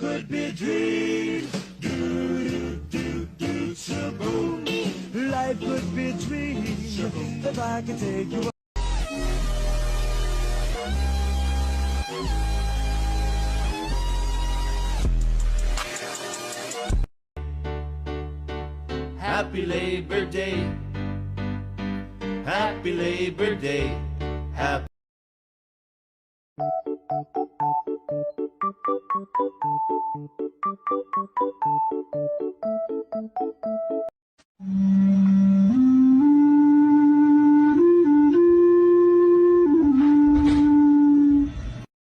could be a dream. Shaboom. Life could be a dream. Shaboom. If I could take you. Happy Labor Day. Happy Labor Day. Happy.